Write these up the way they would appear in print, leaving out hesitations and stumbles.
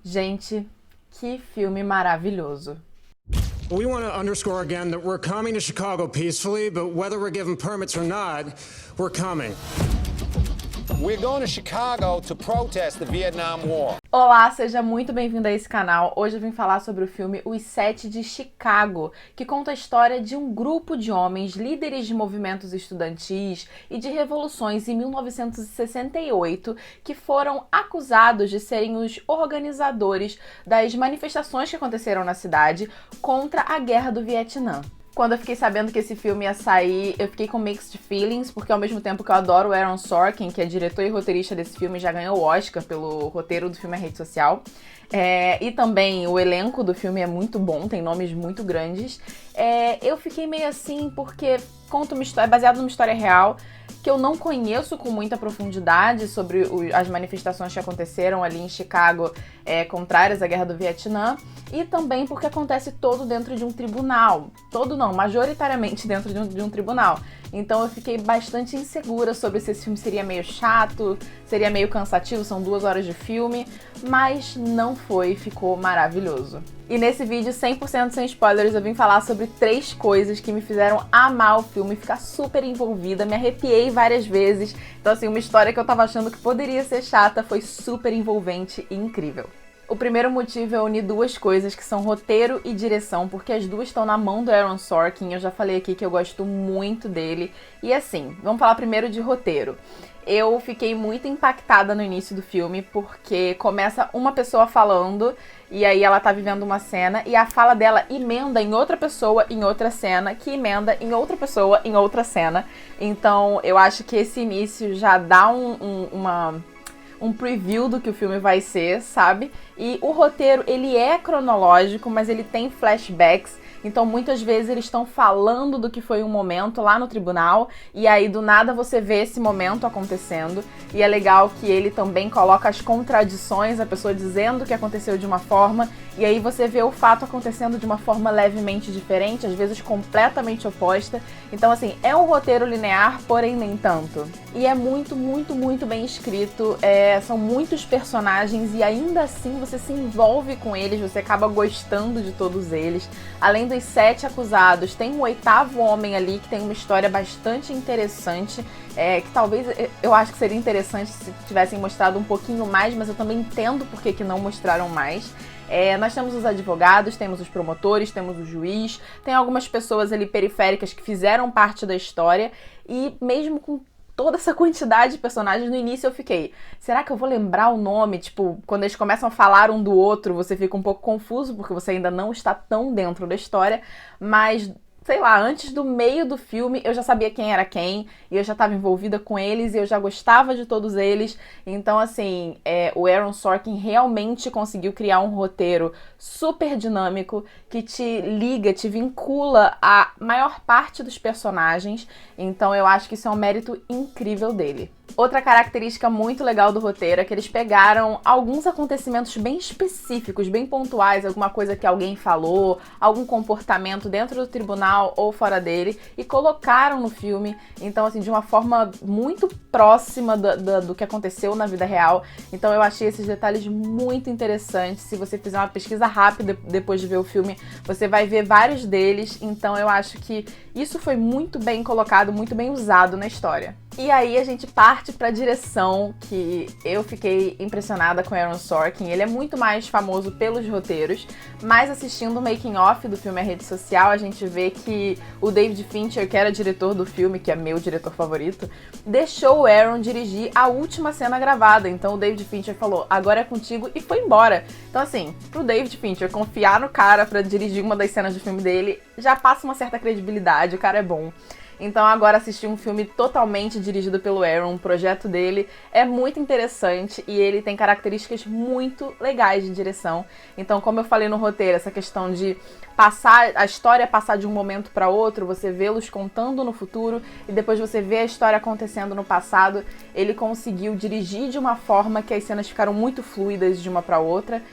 Gente, que filme maravilhoso. We want to underscore again that we're coming to Chicago peacefully, but whether we're given permits or not, we're coming. We're going to Chicago to protest the Vietnam War. Olá, seja muito bem-vindo a esse canal. Hoje eu vim falar sobre o filme Os Sete de Chicago, que conta a história de um grupo de homens líderes de movimentos estudantis e de revoluções em 1968 que foram acusados de serem os organizadores das manifestações que aconteceram na cidade contra a Guerra do Vietnã. Quando eu fiquei sabendo que esse filme ia sair, eu fiquei com mixed feelings, porque ao mesmo tempo que eu adoro o Aaron Sorkin, que é diretor e roteirista desse filme, já ganhou o Oscar pelo roteiro do filme A Rede Social. E também o elenco do filme é muito bom, tem nomes muito grandes. Eu fiquei meio assim porque conta uma história, é baseado numa história real, que eu não conheço com muita profundidade sobre as manifestações que aconteceram ali em Chicago contrárias à Guerra do Vietnã, e também porque acontece todo dentro de um tribunal. Todo não, majoritariamente dentro de um tribunal. Então eu fiquei bastante insegura sobre se esse filme seria meio chato, seria meio cansativo, são 2 horas de filme, mas não foi, ficou maravilhoso. E nesse vídeo, 100% sem spoilers, eu vim falar sobre 3 coisas que me fizeram amar o filme, ficar super envolvida, me arrepiei várias vezes. Então assim, uma história que eu tava achando que poderia ser chata foi super envolvente e incrível. O primeiro motivo é unir 2 coisas, que são roteiro e direção, porque as duas estão na mão do Aaron Sorkin. Eu já falei aqui que eu gosto muito dele. E assim, vamos falar primeiro de roteiro. Eu fiquei muito impactada no início do filme, porque começa uma pessoa falando, e aí ela tá vivendo uma cena, e a fala dela emenda em outra pessoa, em outra cena, que emenda em outra pessoa, em outra cena. Então eu acho que esse início já dá um preview do que o filme vai ser, sabe? E o roteiro, ele é cronológico, mas ele tem flashbacks. Então, muitas vezes eles estão falando do que foi um momento lá no tribunal, e aí do nada você vê esse momento acontecendo. E é legal que ele também coloca as contradições, a pessoa dizendo que aconteceu de uma forma, e aí você vê o fato acontecendo de uma forma levemente diferente, às vezes completamente oposta. Então, assim, é um roteiro linear, porém nem tanto. E é muito, muito, muito bem escrito, são muitos personagens, e ainda assim você se envolve com eles, você acaba gostando de todos eles. Além dos 7 acusados, tem um 8º homem ali que tem uma história bastante interessante, que talvez eu acho que seria interessante se tivessem mostrado um pouquinho mais, mas eu também entendo por que não mostraram mais. Nós temos os advogados, temos os promotores, temos o juiz, tem algumas pessoas ali periféricas que fizeram parte da história, e mesmo com toda essa quantidade de personagens, no início eu fiquei, será que eu vou lembrar o nome? Tipo, quando eles começam a falar um do outro, você fica um pouco confuso, porque você ainda não está tão dentro da história, mas sei lá, antes do meio do filme eu já sabia quem era quem, e eu já estava envolvida com eles, e eu já gostava de todos eles. Então assim, o Aaron Sorkin realmente conseguiu criar um roteiro super dinâmico, que te liga, te vincula à maior parte dos personagens. Então eu acho que isso é um mérito incrível dele. Outra característica muito legal do roteiro é que eles pegaram alguns acontecimentos bem específicos, bem pontuais, alguma coisa que alguém falou, algum comportamento dentro do tribunal ou fora dele, e colocaram no filme, então assim, de uma forma muito próxima do que aconteceu na vida real. Então eu achei esses detalhes muito interessantes. Se você fizer uma pesquisa rápida depois de ver o filme, você vai ver vários deles. Então eu acho que isso foi muito bem colocado, muito bem usado na história. E aí a gente parte pra direção, que eu fiquei impressionada com Aaron Sorkin. Ele é muito mais famoso pelos roteiros, mas assistindo o making of do filme A Rede Social, a gente vê que o David Fincher, que era diretor do filme, que é meu diretor favorito, deixou o Aaron dirigir a última cena gravada. Então o David Fincher falou, agora é contigo, e foi embora. Então assim, pro David Fincher confiar no cara pra dirigir uma das cenas do filme dele, já passa uma certa credibilidade, o cara é bom. Então agora assistir um filme totalmente dirigido pelo Aaron, um projeto dele, é muito interessante, e ele tem características muito legais de direção. Então, como eu falei no roteiro, essa questão de a história passar de um momento para outro, você vê-los contando no futuro e depois você vê a história acontecendo no passado, ele conseguiu dirigir de uma forma que as cenas ficaram muito fluidas de uma para outra.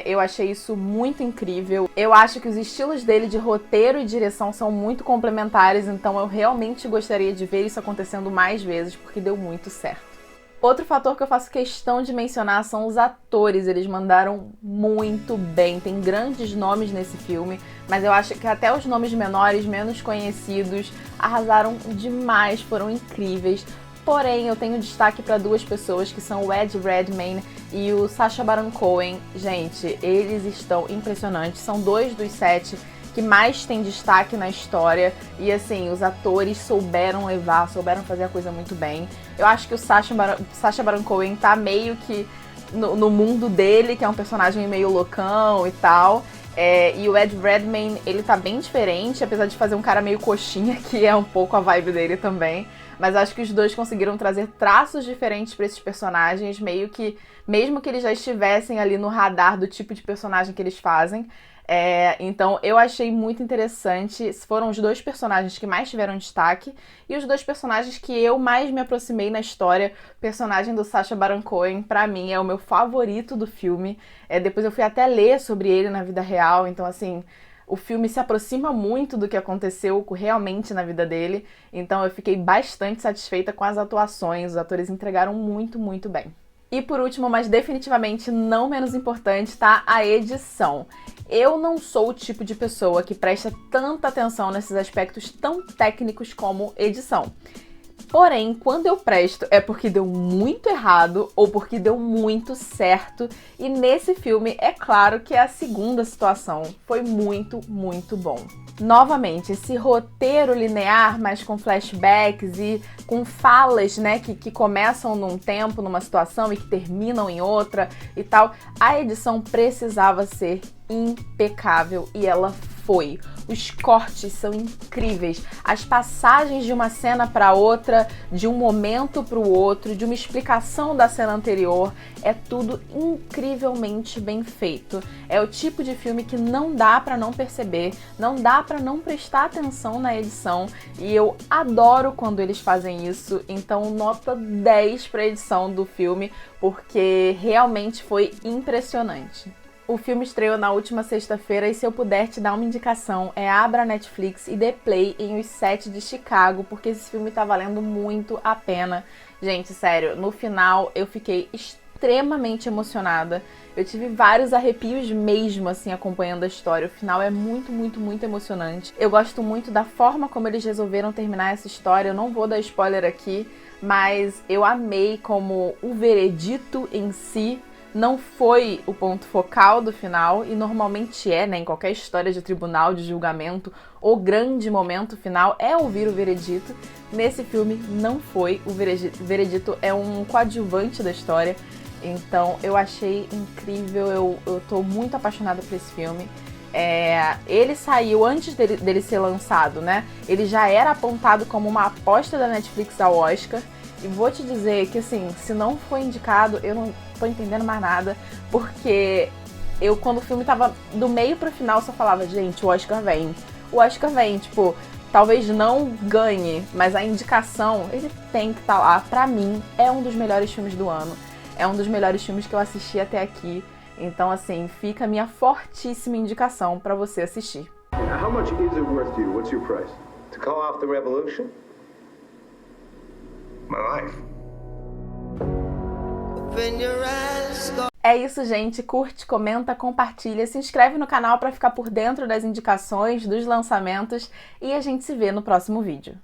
Eu achei isso muito incrível. Eu acho que os estilos dele de roteiro e direção são muito complementares, então eu realmente gostaria de ver isso acontecendo mais vezes, porque deu muito certo. Outro fator que eu faço questão de mencionar são os atores. Eles mandaram muito bem. Tem grandes nomes nesse filme, mas eu acho que até os nomes menores, menos conhecidos, arrasaram demais, foram incríveis. Porém, eu tenho destaque para duas pessoas, que são o Ed Redmayne e o Sacha Baron Cohen. Gente, eles estão impressionantes. São 2 dos 7 que mais tem destaque na história. E assim, os atores souberam fazer a coisa muito bem. Eu acho que o Sacha Baron Cohen tá meio que no mundo dele, que é um personagem meio loucão e tal. E o Ed Redmayne, ele tá bem diferente, apesar de fazer um cara meio coxinha, que é um pouco a vibe dele também. Mas acho que os dois conseguiram trazer traços diferentes pra esses personagens, meio que, mesmo que eles já estivessem ali no radar do tipo de personagem que eles fazem. Então eu achei muito interessante. Foram os 2 personagens que mais tiveram destaque e os 2 personagens que eu mais me aproximei na história. O personagem do Sacha Baron Cohen, pra mim, é o meu favorito do filme. Depois eu fui até ler sobre ele na vida real, então assim, o filme se aproxima muito do que aconteceu realmente na vida dele. Então eu fiquei bastante satisfeita com as atuações. Os atores entregaram muito, muito bem. E por último, mas definitivamente não menos importante, tá a edição. Eu não sou o tipo de pessoa que presta tanta atenção nesses aspectos tão técnicos como edição. Porém, quando eu presto é porque deu muito errado ou porque deu muito certo. E nesse filme, é claro que é a segunda situação. Foi muito, muito bom. Novamente, esse roteiro linear, mas com flashbacks e com falas, né, que começam num tempo, numa situação e que terminam em outra e tal, a edição precisava ser impecável e ela foi. Os cortes são incríveis, as passagens de uma cena para outra, de um momento para o outro, de uma explicação da cena anterior, é tudo incrivelmente bem feito. É o tipo de filme que não dá para não perceber, não dá para não prestar atenção na edição, e eu adoro quando eles fazem isso. Então nota 10 para a edição do filme, porque realmente foi impressionante. O filme estreou na última sexta-feira e se eu puder te dar uma indicação, abra a Netflix e dê play em Os 7 de Chicago, porque esse filme tá valendo muito a pena. Gente, sério, no final eu fiquei extremamente emocionada. Eu tive vários arrepios mesmo, assim, acompanhando a história. O final é muito, muito, muito emocionante. Eu gosto muito da forma como eles resolveram terminar essa história. Eu não vou dar spoiler aqui, mas eu amei como o veredito em si não foi o ponto focal do final, e normalmente né, em qualquer história de tribunal, de julgamento, o grande momento final é ouvir o veredito. Nesse filme não foi, o veredito é um coadjuvante da história, então eu achei incrível, eu tô muito apaixonada por esse filme. Ele saiu antes dele ser lançado, né? Ele já era apontado como uma aposta da Netflix ao Oscar. E vou te dizer que, assim, se não foi indicado, eu não tô entendendo mais nada, porque eu, quando o filme tava do meio pro final, só falava, gente, o Oscar vem. O Oscar vem, tipo, talvez não ganhe, mas a indicação, ele tem que estar lá. Pra mim, é um dos melhores filmes do ano. É um dos melhores filmes que eu assisti até aqui. Então, assim, fica a minha fortíssima indicação pra você assistir. How much is it worth to you? What's your price? To call off the revolution? My life. É isso, gente. Curte, comenta, compartilha, se inscreve no canal para ficar por dentro das indicações, dos lançamentos, e a gente se vê no próximo vídeo.